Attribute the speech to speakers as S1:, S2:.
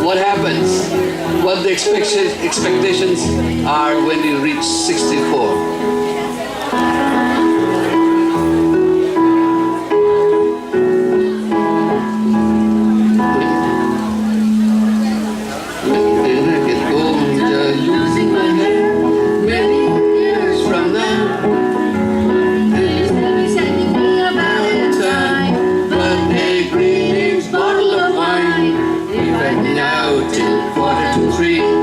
S1: what happens, what the expectations are when you reach 64. Losing my head many years from now. Sending me a Valentine, birthday greetings, bottle of wine. Even now till 2:45.